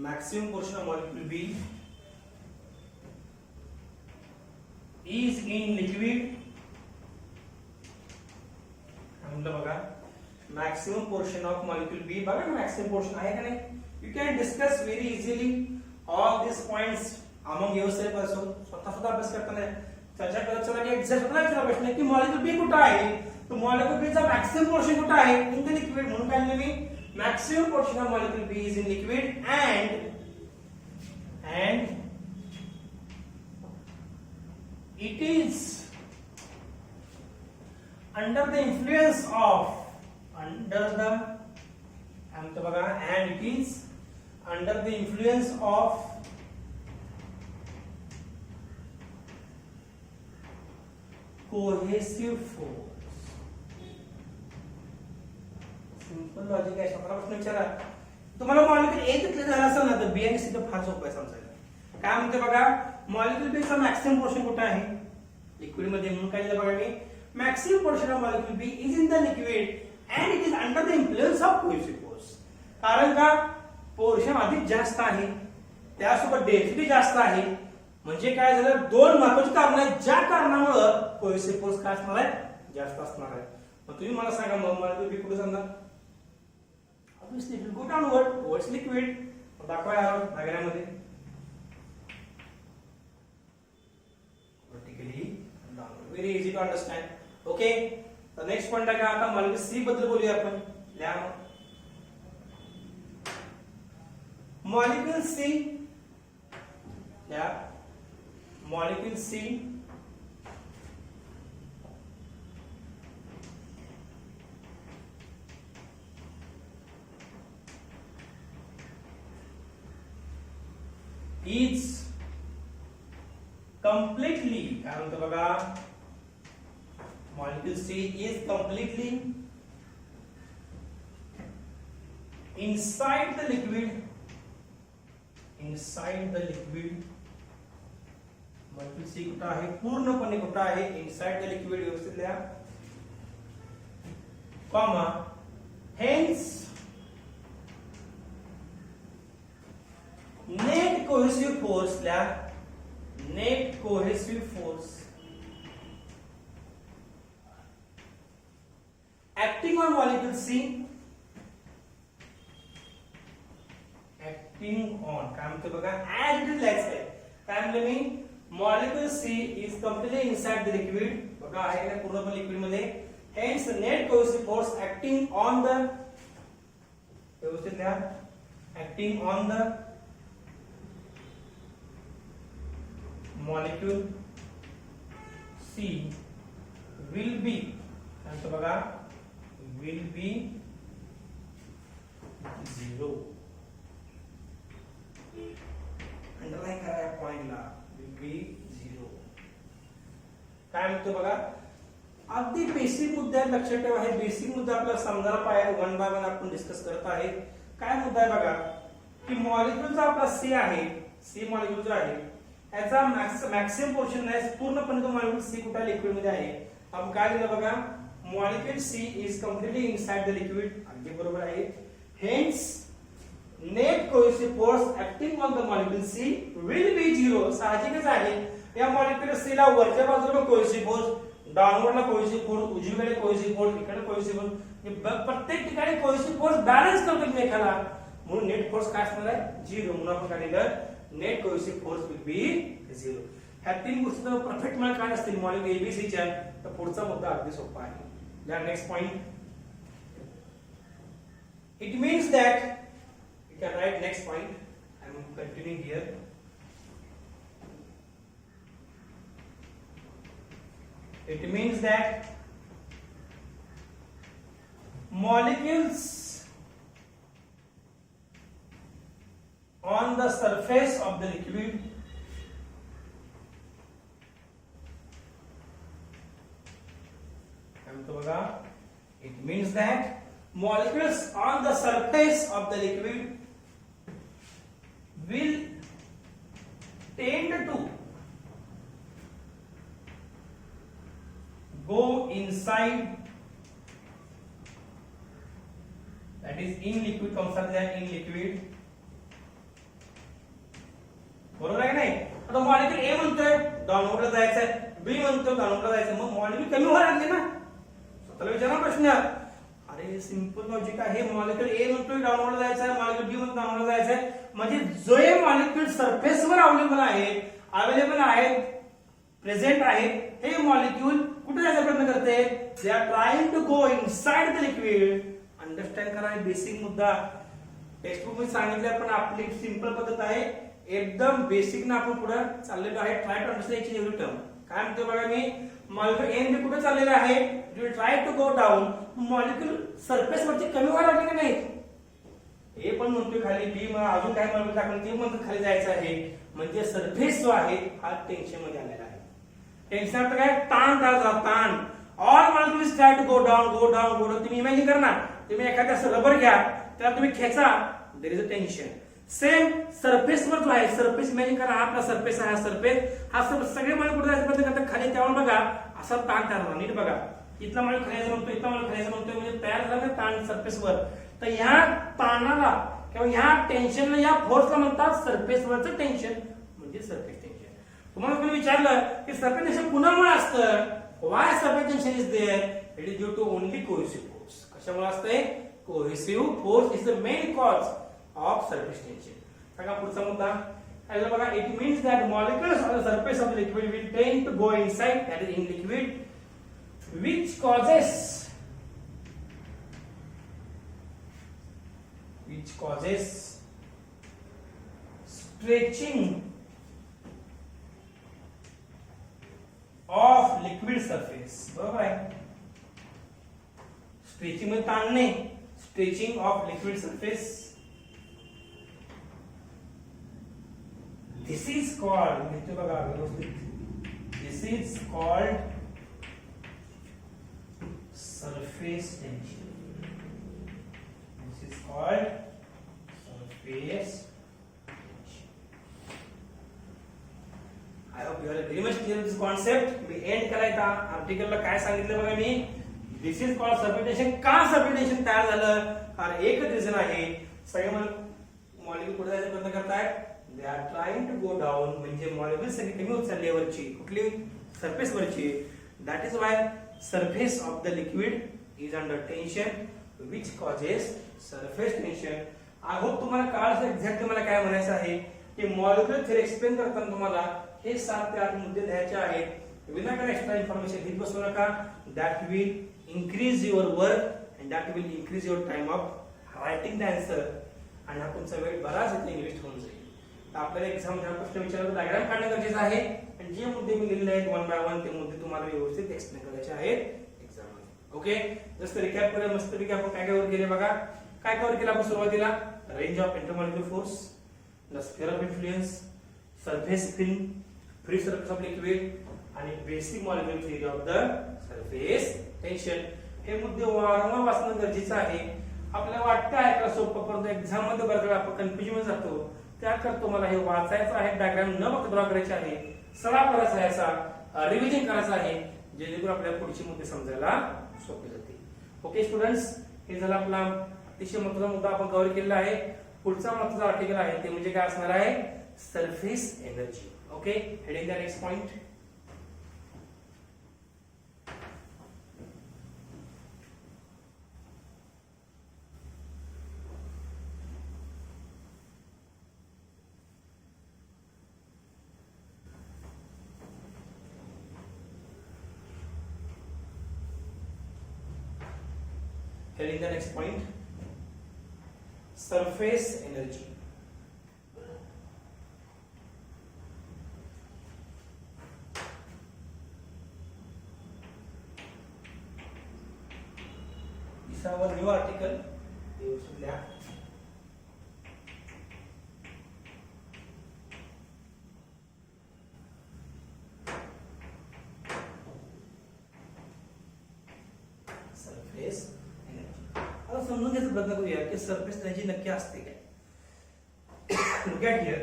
maximum portion of molecule B is in liquid. म्हटलं बघा maximum portion of molecule B, बघा ना maximum portion आहे का नाही. You can discuss very easily all this points among yourself असो, स्वतः अभ्यास करताना चर्चा करत चला की एक्झॅक्ट स्वतःला प्रश्न की मॉलिक्यूल बी कुठे आहे, तर मॉलिक्यूल बी चा मॅक्सिमम पोर्शन कुठे आहे, इन द लिक्विड. म्हणून काय लिहिले मी, maximum portion of molecule B is in liquid and it is under the influence of and it is under the influence of cohesive force. Simple logic आहे. स्वतःला प्रश्न विचारा, तुम्हाला मॉलिक्यूल ए घेतलं झालं असेल ना तर बी आणि सी तर फार सोपं आहे समजायला. काय म्हणते बघा, मॉलिक्यूल बी चा मॅक्सिमम पोर्शन कुठे आहे, लिक्विड मध्ये. म्हणून काय लिहिलं बघा मी, maximum portion of molecule B is in the liquid and it is under the influence of cohesive force. कारण का पोर्शन अधिक जास्त आहे, त्यासोबत डेन्सिटी जास्त आहे, म्हणजे काय झालं, दोन महत्त्वाची कारण आहेत ज्या कारणामुळे कोहेसिव्ह फोर्स काय असणार आहे, जास्त असणार आहे. मग तुम्ही मला सांगा, मग मॉलिक्यूल बी कुठे जाणार, obviously it will go downward towards liquid. दाखवा यार डायग्राम मध्ये, vertically downward, very easy to understand. Okay, the next point आहे का, आता मॉलिक्यूल सी बद्दल बोलूया आपण. लिहा मॉलिक्यूल सी, या मॉलिक्यूल सी is completely, काय म्हणतो बघा, molecule C is completely inside the liquid, molecule C कुठे आहे, पूर्णपणे कुठे आहे, inside the liquid. व्यवस्थित लिहा, comma, hence net cohesive force, net cohesive force acting on molecule C, acting on, काय म्हणतो बघा, as it is like that. काय म्हणलं मी, molecule C is completely inside the liquid, बघा आहे का पूर्णपणे लिक्विड मध्ये, hence net cohesive force acting on the, व्यवस्थित लिहा, acting on the molecule C will be, आणि बघा विल बी 0. अंडरलाइन करा या पॉइंटला, विल बी 0. काय म्हणतो बघा, अगदी बेसिक मुद्दा लक्षात ठेवा. हे बेसिक मुद्दा आपल्याला समजायला पाहिजे, वन बाय वन आपण डिस्कस करत आहे. काय मुद्दा आहे बघा, की मॉलिक्यूल जो आपला सी आहे, सी मॉलिक्यूल जो आहे याचा मॅक्सिमम पोर्शन आहे, पूर्णपणे तो मॉलिक्यूल सी कुठे लिक्विड मध्ये आहे. आपण काय लिहिलं बघा, molecule C is completely inside the liquid, अगदी बरोबर आहे. Hence net cohesive force acting on the molecule C will be 0. साहजिकच आहे, या मॉलिक्यूल सी ला वरच्या बाजूला कोहेसिव्ह फोर्स, डाउनवर्डला कोहेसिव्ह फोर्स, उजवीकडे कोहेसिव्ह फोर्स, इकडे कोहेसिव्ह फोर्स, प्रत्येक ठिकाणी कोहेसिव्ह फोर्स बॅलन्स करतो एकमेकाला, म्हणून नेट फोर्स काय असणार आहे 0. म्हणून आपण काय लिहिलं, net cohesive force will be 0. ह्या तीन गोष्टी परफेक्ट मला काय असतील मॉलिक्यूल एबीसी च्या, तर पुढचा मुद्दा अगदी सोपा आहे. या next point, it means that, you can write next point, I am continuing here. It means that molecules on the surface of the liquid it means that molecules on the surface of the liquid will tend to go inside, that is in liquid comes out that in liquid, बरोबर आहे नाही. आता molecule ए म्हणतोय डाउनवर्डला जायचंय, बी म्हणतोय डाउनवर्डला जायचंय, मग molecule कमी व्हायला लागले ना. स्वतःला विचारा प्रश्न, अरे सिंपल लॉजिक आहे. मॉलिक्यूल ए म्हणतोय डाउनवर्डला जायचंय, मॉलिक्यूल बी म्हणतोय डाउनवर्डला जायचंय, म्हणजे जो हे मॉलिक्यूल सरफेसवर अवेलेबल आहेत, प्रेझेंट आहेत, हे मॉलिक्यूल कुठे जायचा प्रयत्न करते, they are trying to go inside the liquid. Understand करा, बेसिक मुद्दा टेक्स्ट बुक मध्ये सांगितलं, पण आपली सिंपल पद्धत आहे, एकदम बेसिक ना आपण पुढे चाललेलो आहे. Try to understand each every term. काय म्हणतो बघा मी, मॉलिक्यूल ए बी कुठे चाललेला आहे, you try to go down, molecule surface वरती कमी व्हायला लागले की नाही. ए पण म्हणतोय खाली, बी अजून काय मॉलिक्यूल टाकून ते म्हणतो खाली जायचं आहे, म्हणजे सरफेस जो आहे हा टेन्शन मध्ये आलेला आहे. टेन्शन अर्थ काय, ताण ताण. All molecules try to go down go down go down. तुम्ही इमॅजिन करा ना, तुम्ही एखाद्या रबर घ्या, त्याला तुम्ही खेचा, there is a tension. Same surface वर जो आहे, सरफेस इमॅजिन करा, हा आपला सरफेस आहे, हा सरफेस सगळे मॉलिक्यूल कुठे जायचं प्रयत्न करतात खाली, त्यावर बघा असा ताण तयार होणार. नीट बघा, इथला मॉलिक्यूल खाली जायचं म्हणतो, इथला मॉलिक्यूल खाली जायचं म्हणतो, म्हणजे तयार झाला ताण सरफेस वर. तर ह्या ताणाला किंवा ह्या टेन्शनला, या फोर्सला म्हणतात सरफेस वरचं टेन्शन, म्हणजे सरफेस टेन्शन. तुम्हाला कोणी विचारलं की सरफेस टेन्शन कुणामुळे असतं, why surface tension is there, it is due to only cohesive force. कशामुळे असतंय, cohesive force is the main cause of surface tension. सांगा पुढचा मुद्दा बघा, it means that molecules on the surface of the liquid will tend to go inside, that is in liquid, which causes stretching of liquid surface. बरोबर आहे, stretching मध्ये ताणणे, stretching of liquid surface. This is called, बघा व्यवस्थित, this is called surface tension. This is called surface tension. I hope you are very much clear with this concept. Me and करायचा आर्टिकलला काय सांगितलं बघा मी, this is called surface tension. का surface tension तयार झालं, कारण एकच रिझन आहे, सगळे मॉलिक्यूल कुठे जायचा प्रयत्न करतायत, they are trying to go down, म्हणजे मॉलिक्यूल सगळी कमी होत चालली वरची, कुठली सरफेस वरची. that is why surface of the liquid is under tension, which causes surface tension. I hope तुम्हाला कळलं एक्झॅक्टली मला काय म्हणायचं आहे, की मॉलिक्यूल थेअरी एक्सप्लेन करताना तुम्हाला हे 7 ते 8 मुद्दे लिहायचे आहेत विनाकारण एक्स्ट्रा इन्फॉर्मेशन लिहित बसू नका. That will increase your work and that will increase your time of writing the answer. आणि हा तुमचा वेळ बराच इथे इन्व्हेस्ट होऊन जाईल. तर आपल्याला एक्झाम मध्ये प्रश्न विचारला तर डायग्राम काढणं गरजेचं आहे आणि जे मुद्दे मी लिहिलेले आहेत 1 बाय 1 ते मुद्दे तुम्हाला व्यवस्थित एक्सप्लेन करायचे आहेत एक्झाम मध्ये. ओके, जस्ट रिकॅप करूया मस्तपैकी. आपण काय काय वर केले बघा. काय कव्हर केलं आपण सुरुवातीला. Range of intermolecular force, the sphere of influence, surface film, free surface of liquid आणि basic molecular theory of the surface tension. हे मुद्दे वारंवार वाचणं गरजेचं आहे. आपल्याला वाटतं आहे का सोपं, परंतु एक्झाम मध्ये बऱ्याच वेळा आपण कन्फ्युजन मध्ये जातो. त्याकरता मला हे वाचायचं आहे, डायग्राम न फक्त ड्रॉ करायचे आहे, सराव करायचा आहे, याचा रिव्हिजन करायचं आहे, जेणेकरून आपल्याला पुढचे मुद्दे समजायला सोपे जातील. ओके स्टुडंट्स, हे झालं आपला अतिशय महत्त्वाचा मुद्दा आपण कव्हर केलेला आहे. पुढचा महत्त्वाचा आर्टिकल आहे ते म्हणजे काय असणार आहे, surface energy. Okay, heading the next point. Heading the next point, surface energy. This is our new article. Surface. समजून घ्यायचा प्रयत्न करूया की सरफेस एनर्जी नक्की असते काय. Look at here,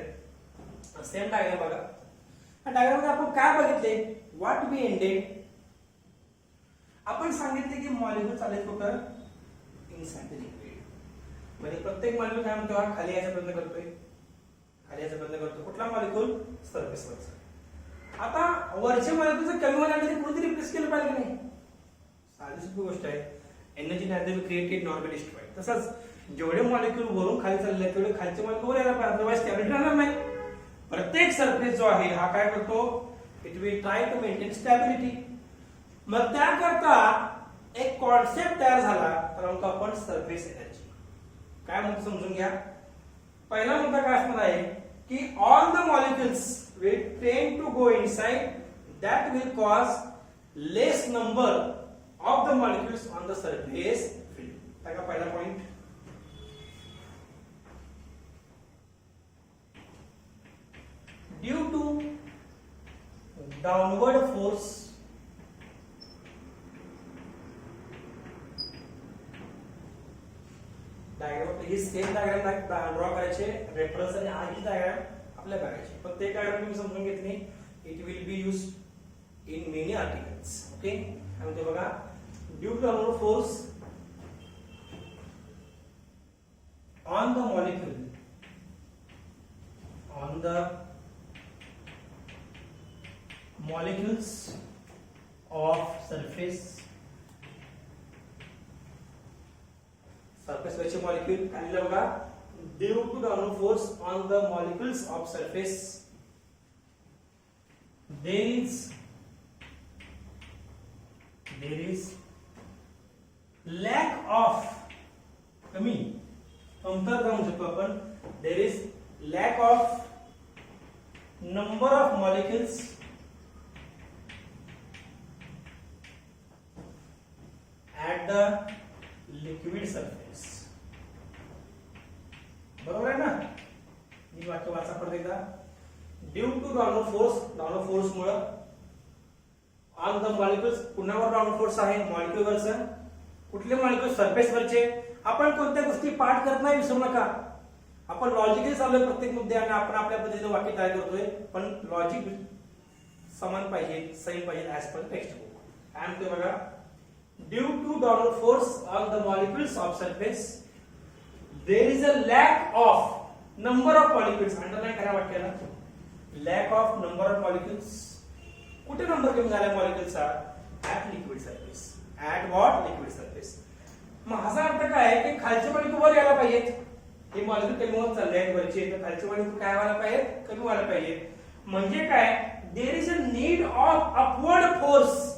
same diagram बघा. या डायग्राम मध्ये आपण काय बघितले, व्हॉट वी एंडेड. आपण सांगितले की मॉलिक्यूल चालेल कुठं, इनसाइड द लिक्विड. म्हणजे प्रत्येक मॉलिक्यूल काय म्हणतो, हा खाली यायचा प्रयत्न करतोय, खाली यायचा प्रयत्न करतो. कुठला मॉलिक्यूल, सरफेस वरचा. आता वरच्या मॉलिक्यूलचं कमी होण्यासाठी कोणीतरी रिप्लेस केलं पाहिजे की नाही. साधी सोपी गोष्ट आहे. Energy neither created nor be destroyed. तसंच जेवढे मॉलिक्यूल वरून खाली चालले तेवढे खालचे मॉलिक्यूल वर यायला पाहिजे, अदरवाइज स्टॅबिलिटी राहणार नाही. प्रत्येक सरफेस जो आहे हा काय करतो, it will try to maintain stability. मग त्याकरता एक कॉन्सेप्ट तयार झाला, तर म्हणतो आपण सरफेस एनर्जी. काय म्हणतो समजून घ्या. पहिला मुद्दा काय असणार आहे की all the molecules will tend to go inside, that will cause less number of the molecules on the surface field. त्याका पहिला point. Due to downward force, diagram ही सेम डायग्राम ड्रॉ करायचे, रेफरन्स आणि आधी डायग्राम आपल्या बघायचे. प्रत्येक diagram तुम्ही समजून घेतली. It will be used in many articles. Okay, म्हणजे बघा, due to downward force on the molecule, on the molecules of surface वरचे मॉलिक्यूल खाली बघा. due to downward force on the molecules of surface there is lack of, कमी, कमतरता म्हणू शकतो आपण. There is lack of number of molecules at the liquid surface. बरोबर आहे ना. मी वाक्य वाचा परत एकदा. ड्यू टू डाउनवर्ड फोर्स मुळे ऑन द मॉलिक्युल्स, कुणावर डाउनवर्ड फोर्स आहे, मॉलिक्युल वरचा. कुठले मॉलिक्युल, सरफेस वरचे. आपण कोणत्या गोष्टी पाठ करत नाही विसरू नका. आपण लॉजिकली चाललोय प्रत्येक मुद्दे आणि आपण आपल्या पद्धतीने वाक्य तयार करतोय, पण लॉजिक समान पाहिजे, सेम पाहिजे ऍज पर टेक्स्ट बुक. काय म्हणतोय बघा. Due to downward force on the molecules of surface there is a lack of number of molecules. Underline करा वाक्याला. Lack of number of molecules. कुठे नंबर कमी झाला मॉलिक्युल्सचा, at liquid surface. At what, liquid surface. मग ह्याचा अर्थ काय आहे की खालचे मॉलिक्युल वर यायला पाहिजेत. हे मॉलिक्युल कमी होत चालले आहेत वरचे, तर खालचे मॉलिक्युल काय व्हायला पाहिजेत, कमी व्हायला पाहिजेत. म्हणजे काय, there is a need of upward force.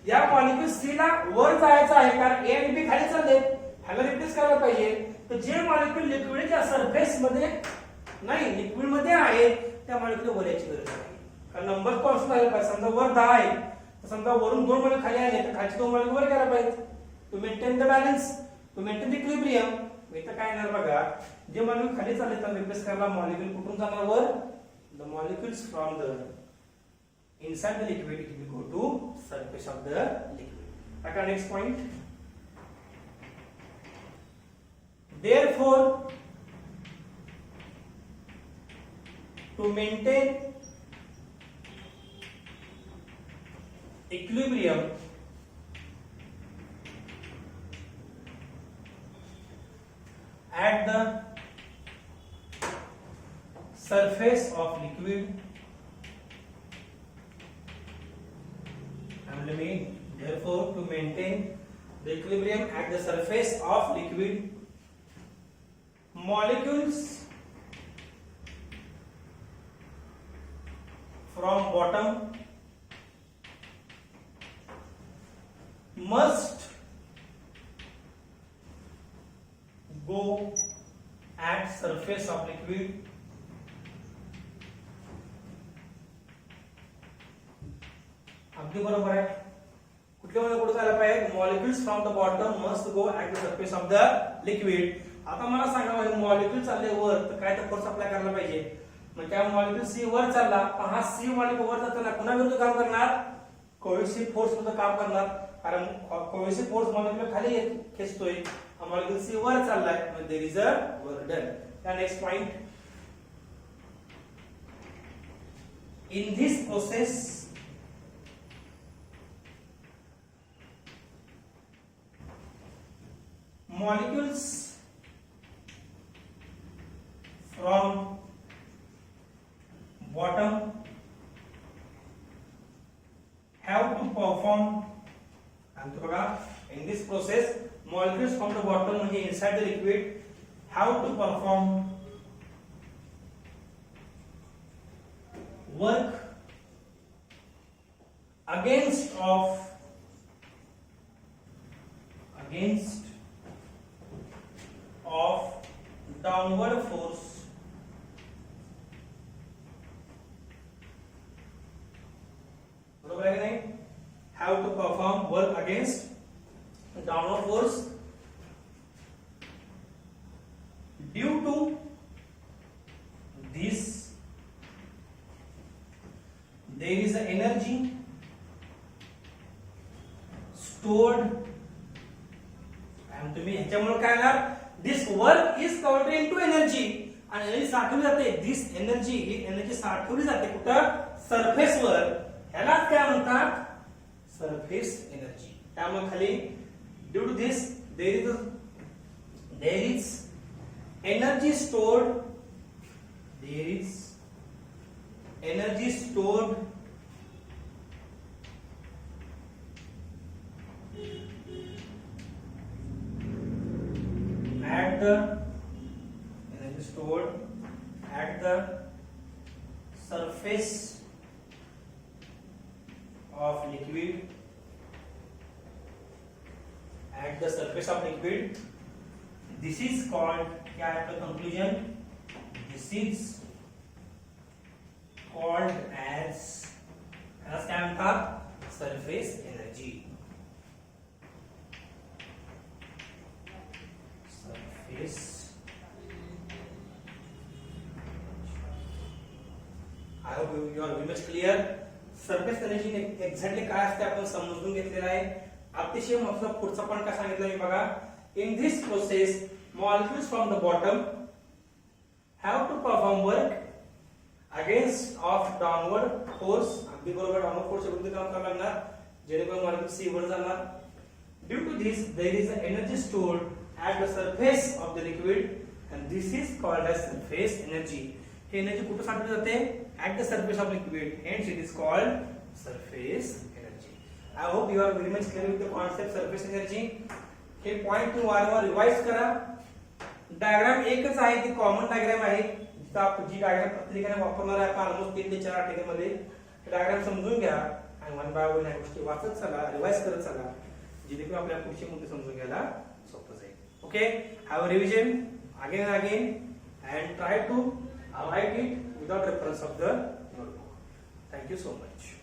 या मॉलिक्यूल सी ला वर जायचं आहे कारण ए आणि बी खाली चालले, ह्याला रिप्लेस करायला पाहिजे. तर जे मॉलिक्यूल लिक्विडच्या सरफेस मध्ये नाही, लिक्विड मध्ये आहे त्या मॉलिक्यूल वर यायची गरज आहे. कारण नंबर कॉन्स्टंट आहे पाहिजे. समजा वर 10 आहे, तर समजा वरून 2 मॉलिक्यूल खाली आले तर खालचे 2 मॉलिक्यूल वर करायला पाहिजे. To maintain the balance, to maintain the equilibrium. इथं काय येणार बघा, जे मॉलिक्यूल खाली चालले तर रिप्लेस करायला मॉलिक्यूल कुठून जाणार वर, the molecules from the inside the liquid it will go to surface of the liquid. Okay, next point. Therefore, to maintain equilibrium at the surface of liquid, therefore to maintain the equilibrium at the surface of liquid, molecules from bottom must go at surface of liquid अगदी बरोबर आहे. कुठल्यामध्ये कुठे जायला पाहिजे, molecules from the bottom must go at the surface of the liquid. आता मला सांगा हे मॉलिक्यूल चालले वर तर काय तर फोर्स अप्लाय करायला पाहिजे. मग त्या मॉलिक्यूल सी वर चालला, पण हा सी मॉलिक्यूल वर जाताना कुणा विरुद्ध काम करणार, कोहेसिव्ह फोर्स विरुद्ध काम करणार. कारण कोहेसिव्ह फोर्स मॉलिक्यूल खाली खेचतोय, हा मॉलिक्यूल सी वर चाललाय, म्हणजे there is a work done. त्या next point, in this process molecules from bottom have to perform, and in this process molecules from the bottom inside the liquid have to perform work against downward force बरोबर आहे की नाही, have to perform work against downward force. Due to this there is an energy stored, and तुम्ही ह्याच्यामुळे काय होणार, this work is converted into energy, आणि energy साठवली जाते. दिस एनर्जी, ही एनर्जी साठवली जाते कुठं, सरफेस वर. ह्याला काय म्हणतात, सरफेस एनर्जी. त्यामुळे खाली due to this there is energy stored, at the surface of liquid, this is called, क्या है आपका conclusion, this is called as क्या था, surface energy. I hope you are very much clear. Surface energy exactly काय असते आपण समजून घेतलेलं आहे. अतिशय महत्त्वाचा पुढचा पॉइंट काय सांगितलं मी बघा, in this process molecules from the bottom have to perform work against of downward force. अगदी बरोबर, downward force विरुद्ध काम करावं लागणार जेणेकरून मॉलिक्यूल सी वर जाणार. Due to this there is an energy stored at the surface of the liquid and this is called as surface energy. हे एनर्जी कुठे साठवली जाते, at the surface of liquid, hence it is called surface energy. I hope you are very much clear with the concept surface energy. हे point तुम्ही वारंवार revise करा. Diagram एकच आहे, ती कॉमन डायग्राम आहे, तर जी डायग्राम प्रत्येकाने वापरणार आहे आपण ऑलमोस्ट 3 ते 4 आर्टिकलमध्ये डायग्राम समजून घ्या आणि वन बाय वन या गोष्टी वाचत चला, रिवाइज करत चला, जेणेकरून आपल्या पुढचे मुद्दे समजून घ्यायला सोपं जाईल. Okay, have a revision again and again and try to write it without reference of the notebook. Thank you so much.